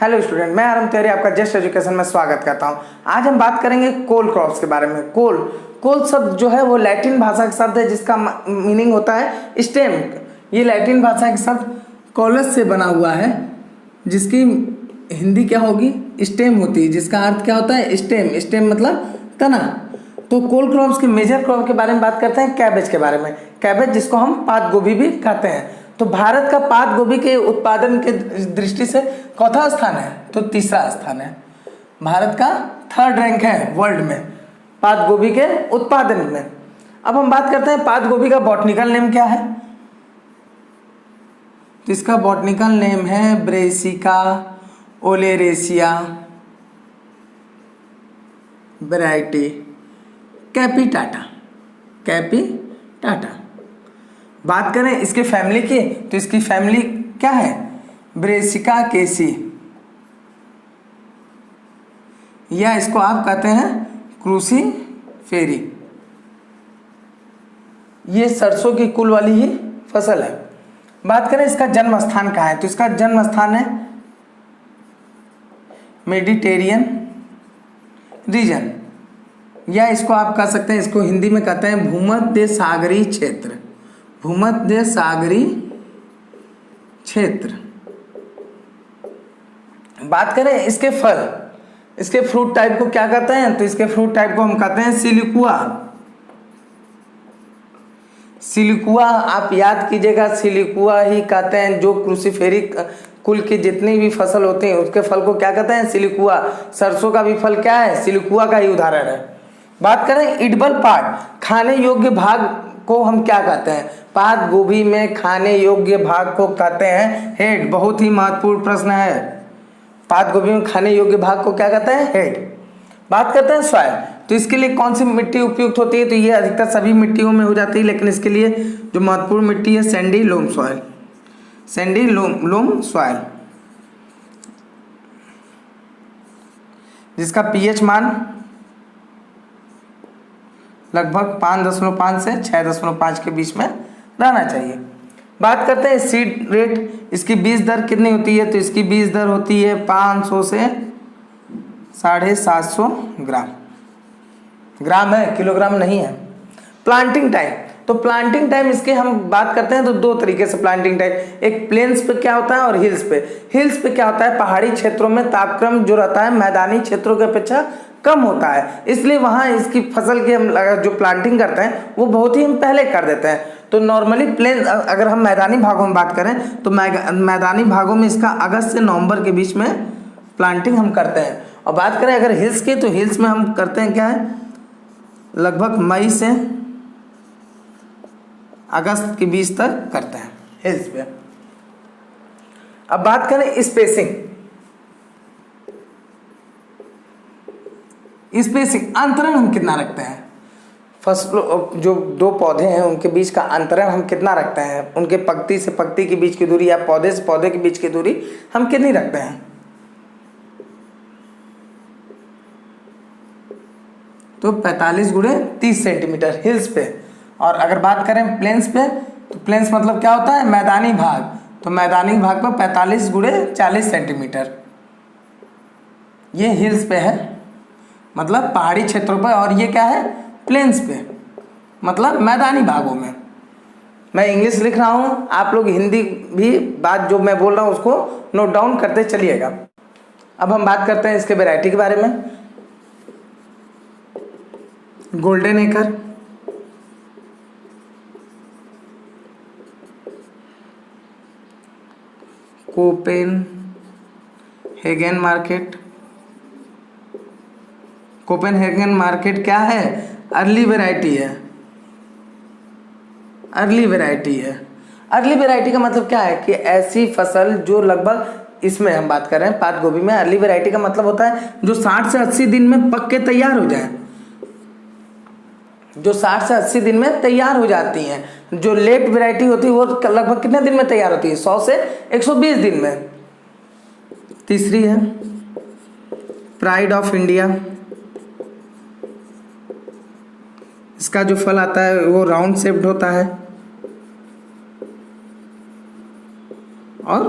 Hello student, मैं आरम तिवारी आपका just education में स्वागत करता हूं। आज हम बात करेंगे कोल क्रॉप्स के बारे में। कोल शब्द जो है वो लैटिन भाषा का शब्द है जिसका मीनिंग होता है स्टेम। ये लैटिन भाषा के शब्द कोलस से बना हुआ है जिसकी हिंदी क्या होगी, स्टेम होती है, जिसका अर्थ क्या होता है स्टेम। स्टेम मतलब तना। तो कोल क्रॉप्स के मेजर क्रॉप के बारे में बात करते हैं, कैबेज के बारे में। कैबेज जिसको हम पात गोभी भी कहते हैं। तो भारत का पात गोभी के उत्पादन के दृष्टि से चौथा स्थान है, तो तीसरा स्थान है। भारत का 3rd रैंक है वर्ल्ड में पात गोभी के उत्पादन में। अब हम बात करते हैं पात गोभी का बॉटनिकल नेम क्या है। तो इसका बॉटनिकल नेम है ब्रेसिका ओलेरेसिया वैरायटी कैपिटाटा। बात करें इसके फैमिली की, तो इसकी फैमिली क्या है, ब्रेसिका केसी, या इसको आप कहते हैं क्रूसीफेरी। ये सरसों की कुल वाली ही फसल है। बात करें इसका जन्म स्थान कहाँ है, तो इसका जन्म स्थान है मेडिटेरियन रीजन, या इसको आप कह सकते हैं, इसको हिंदी में कहते हैं भूमध्य सागरीय क्षेत्र। भूमध्य सागरीय क्षेत्र। बात करें इसके फल, इसके फ्रूट टाइप को क्या कहते हैं, तो इसके फ्रूट टाइप को हम कहते हैं सिलिकुआ। सिलिकुआ आप याद कीजिएगा, सिलिकुआ ही कहते हैं। जो क्रूसीफेरी कुल की जितनी भी फसल होती हैं उसके फल को क्या कहते हैं, सिलिकुआ। सरसों का भी फल क्या है, सिलिकुआ का ही उदाहरण है। बात करें इडिबल पार्ट, खाने योग्य भाग को हम क्या कहते हैं। पात गोभी में खाने योग्य भाग को कहते हैं हेड। बहुत ही महत्वपूर्ण प्रश्न है। पात गोभी में खाने योग्य भाग को क्या कहते हैं, हेड। बात करते हैं सॉइल, तो इसके लिए कौन सी मिट्टी उपयुक्त होती है, तो ये अधिकतर सभी मिट्टियों में हो जाती है, लेकिन इसके लिए जो महत्वपूर्ण मिट्टी है sandy loam soil. Sandy loam soil जिसका पीएच मान लगभग 5.5 से 6.5 के बीच में रहना चाहिए। बात करते हैं सीड रेट, इसकी बीज दर कितनी होती है, तो इसकी बीज दर होती है 500 से 750 ग्राम। ग्राम है, किलोग्राम नहीं है। प्लांटिंग टाइम, तो प्लांटिंग टाइम इसके हम बात करते हैं तो 2 तरीके से प्लांटिंग टाइम, एक प्लेन्स पे क्या होता है और हिल्स पे। हिल्स पे क्या होता है, पहाड़ी क्षेत्रों में तापक्रम जो रहता है मैदानी क्षेत्रों की अपेक्षा कम होता है, इसलिए वहाँ इसकी फसल की हम जो प्लांटिंग करते हैं वो बहुत ही हम पहले कर देते हैं। तो नॉर्मली प्लेन, अगर हम मैदानी भागों में बात करें तो मैदानी भागों में इसका अगस्त से नवंबर के बीच में प्लांटिंग हम करते हैं। और बात करें अगर हिल्स की, तो हिल्स में हम करते हैं क्या है, लगभग मई से अगस्त के बीच तक करते हैं हिल्स पे। अब बात करें स्पेसिंग, अंतरण हम कितना रखते हैं। फसलों जो 2 पौधे हैं उनके बीच का अंतरण हम कितना रखते हैं, उनके पंक्ति से पंक्ति के बीच की दूरी या पौधे से पौधे के बीच की दूरी हम कितनी रखते हैं, तो 45 × 30 सेंटीमीटर हिल्स पे। और अगर बात करें प्लेन्स पे, तो प्लेन्स मतलब क्या होता है, मैदानी भाग। तो मैदानी भाग पर 45 × 40 सेंटीमीटर ये हिल्स पे है, मतलब पहाड़ी क्षेत्रों पर। और ये क्या है, प्लेन्स पे, मतलब मैदानी भागों में। मैं इंग्लिश लिख रहा हूँ, आप लोग हिंदी भी बात जो मैं बोल रहा हूँ उसको नोट डाउन करते चलिएगा। अब हम बात करते हैं इसके वैरायटी के बारे में। गोल्डन एकर, कोपेनहेगन मार्केट क्या है, अर्ली वैरायटी है। अर्ली वैरायटी का मतलब क्या है कि ऐसी फसल जो लगभग, इसमें हम बात कर रहे हैं पात गोभी में, अर्ली वैरायटी का मतलब होता है जो 60 से 80 दिन में पक के तैयार हो जाए। जो 60 से 80 दिन में तैयार हो जाती हैं। जो लेट वैरायटी होती है वो लगभग कितने दिन में तैयार होती है, 100 से 120 दिन में। तीसरी है प्राइड ऑफ इंडिया, इसका जो फल आता है वो राउंड शेप्ड होता है और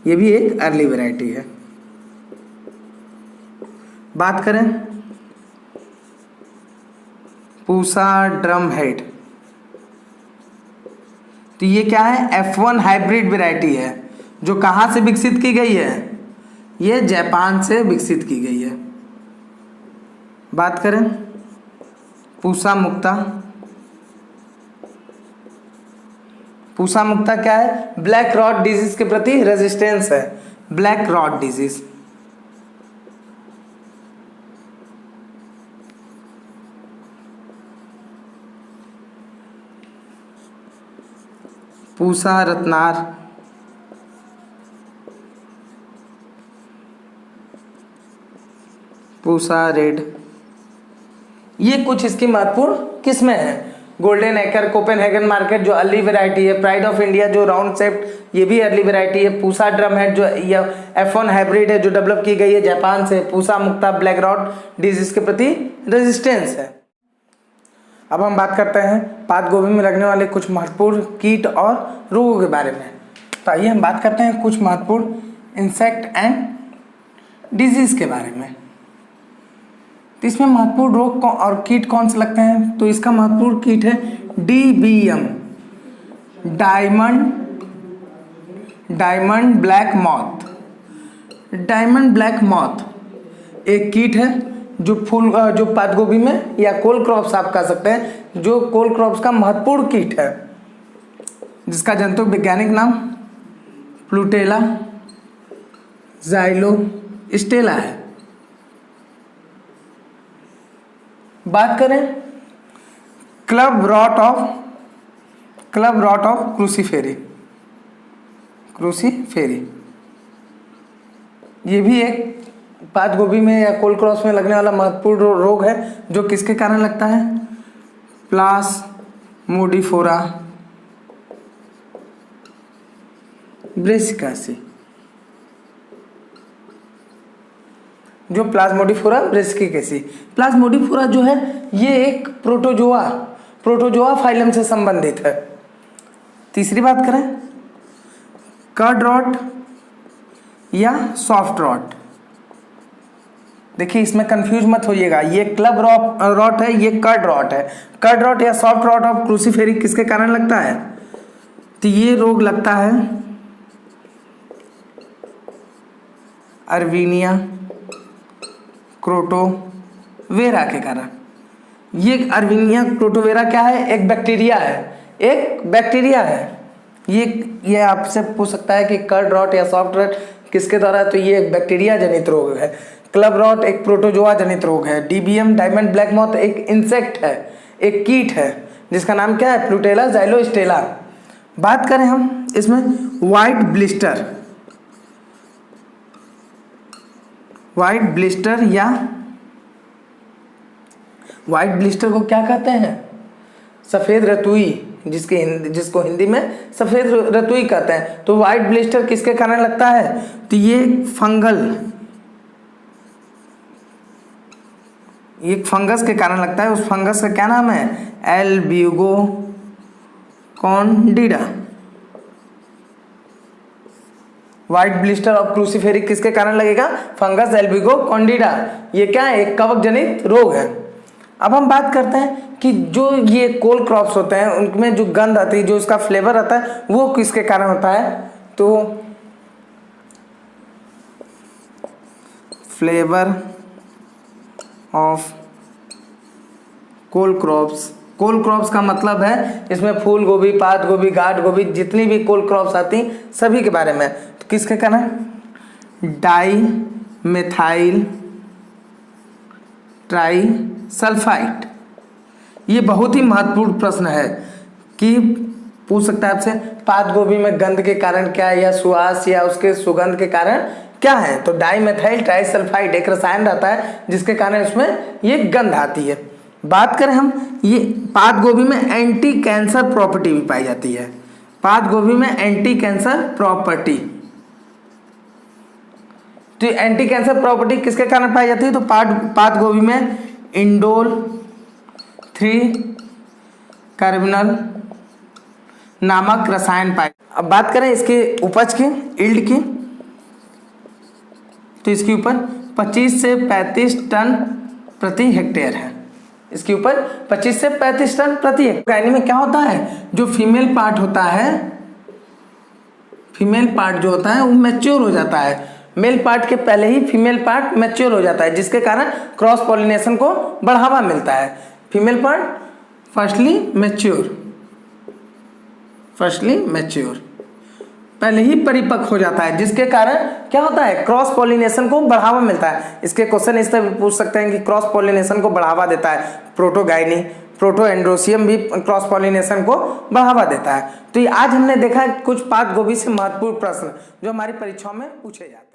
ये भी एक अर्ली वैरायटी है। बात करें पूसा ड्रम हेड, तो ये क्या है, F1 हाइब्रिड वैरायटी है जो कहाँ से विकसित की गई है, ये जापान से विकसित की गई है। बात करें पूसा मुक्ता, पूसा मुक्ता क्या है, ब्लैक रॉट डिजीज के प्रति रेजिस्टेंस है, black rot disease. Pusa Ratnar, Pusa red, ये कुछ इसकी महत्वपूर्ण किस्में हैं। गोल्डन एकर कोपेनहेगन मार्केट जो अर्ली वैरायटी है, प्राइड ऑफ इंडिया जो राउंड शेप्ड ये भी अर्ली वैरायटी है, पूसा ड्रम हेड जो F1 हाइब्रिड है जो डेवलप की गई है जापान से, पूसा मुक्ता ब्लैक रॉट डिजीज के प्रति रेजिस्टेंस है। अब हम बात करते हैं पात गोभी में लगने वाले कुछ महत्वपूर्ण कीट और रोगों के बारे में। तो आइए हम बात करते हैं कुछ महत्वपूर्ण इंसेक्ट एंड डिजीज के बारे में। तो इसमें महत्वपूर्ण रोग और कीट कौन से लगते हैं, तो इसका महत्वपूर्ण कीट है DBM, diamond black moth. Diamond black moth एक कीट है जो जो पात गोभी में या कोल क्रॉप्स आप कह सकते हैं, जो कोल क्रॉप्स का महत्वपूर्ण कीट है, जिसका जंतु वैज्ञानिक नाम प्लूटेला ज़ाइलोस्टेला है। बात करें क्लब रॉट ऑफ क्रूसीफेरी, ये भी एक पात गोभी में या कोल क्रॉप्स में लगने वाला महत्वपूर्ण रोग है जो किसके कारण लगता है, प्लास्मोडिफोरा ब्रेसिकासी, जो प्लाज्मोडिफोरा जो है ये एक प्रोटोजोआ फाइलम से संबंधित है। तीसरी बात करें कर्ड रॉट या सॉफ्ट रॉट, देखिए इसमें कंफ्यूज मत होइएगा, ये क्लब रॉट है, ये कर्ड रॉट है। कर्ड रॉट या सॉफ्ट रॉट ऑफ क्रूसीफेरी किसके कारण लगता है, तो ये रोग लगता है अर्वीनिया क्रोटोवेरा के कारण। ये अर्वीनिया क्रोटोवेरा क्या है, एक बैक्टीरिया है। ये आपसे पूछ सकता है कि कर्ड रॉट या सॉफ्ट रॉट किसके द्वारा है, तो ये एक बैक्टीरिया जनित रोग है। क्लब रॉट एक प्रोटोजोआ जनित रोग है। DBM डायमंड ब्लैक मॉथ एक इंसेक्ट है, एक कीट है जिसका नाम क्या है, प्लूटेला ज़ाइलोस्टेला। बात करें हम इसमें व्हाइट ब्लिस्टर को क्या कहते हैं, सफ़ेद रतुई, जिसको हिंदी में सफ़ेद रतुई कहते हैं। तो व्हाइट ब्लिस्टर किसके कारण लगता है, तो ये एक फंगस के कारण लगता है। उस फंगस का क्या नाम है, एल्ब्यूगो कॉन्डिडा। व्हाइट ब्लिस्टर ऑफ क्रूसीफेरी किसके कारण लगेगा, फंगस एल्ब्यूगो कॉन्डिडा। ये क्या है, एक कवक जनित रोग है। अब हम बात करते हैं कि जो ये कोल क्रॉप्स होते हैं उनमें जो गंध आती है, जो उसका फ्लेवर आता है, वो किसके कारण होता है, तो फ्लेवर ऑफ कोल क्रॉप्स का मतलब है इसमें फूल गोभी, पात गोभी, गाठ गोभी, जितनी भी कोल क्रॉप्स आती सभी के बारे में। तो किसके कारण, डाई मेथाइल ट्राइसल्फाइड। ये बहुत ही महत्वपूर्ण प्रश्न है कि पूछ सकता है आपसे पात गोभी में गंध के कारण क्या है, या सुवास या उसके सुगंध के कारण क्या है, तो डाईमेथाइल ट्राइसल्फाइड एक रसायन रहता है जिसके कारण इसमें ये गंध आती है। बात करें हम, ये पात गोभी में एंटी कैंसर प्रॉपर्टी भी पाई जाती है। पात गोभी में एंटी कैंसर प्रॉपर्टी, तो एंटी कैंसर प्रॉपर्टी किसके कारण पाई जाती है, तो पात गोभी में इंडोल 3 कार्बोनल नामक रसायन पाए। अब बात करें इसके उपज की, यील्ड की, तो इसके ऊपर 25 से 35 टन प्रति हेक्टेयर है। इसके ऊपर 25 से 35 टन प्रति हेक्टेयर। गायनी में क्या होता है, जो फीमेल पार्ट होता है, फीमेल पार्ट जो होता है वो मैच्योर हो जाता है। मेल पार्ट के पहले ही फीमेल पार्ट मैच्योर हो जाता है, जिसके कारण क्रॉस पॉलिनेशन को बढ़ावा मिलता है। फीमेल पार्ट फर्स्टली मैच्योर पहले ही परिपक्व हो जाता है, जिसके कारण क्या होता है, क्रॉस पॉलिनेशन को बढ़ावा मिलता है। इसके क्वेश्चन इस तरह पूछ सकते हैं कि क्रॉस पॉलिनेशन को बढ़ावा देता है प्रोटोगाइनी, प्रोटोएंड्रोसियम भी क्रॉस पॉलिनेशन को बढ़ावा देता है। तो ये आज हमने देखा है कुछ पात गोभी से महत्वपूर्ण प्रश्न जो हमारी परीक्षाओं में पूछे जाते हैं।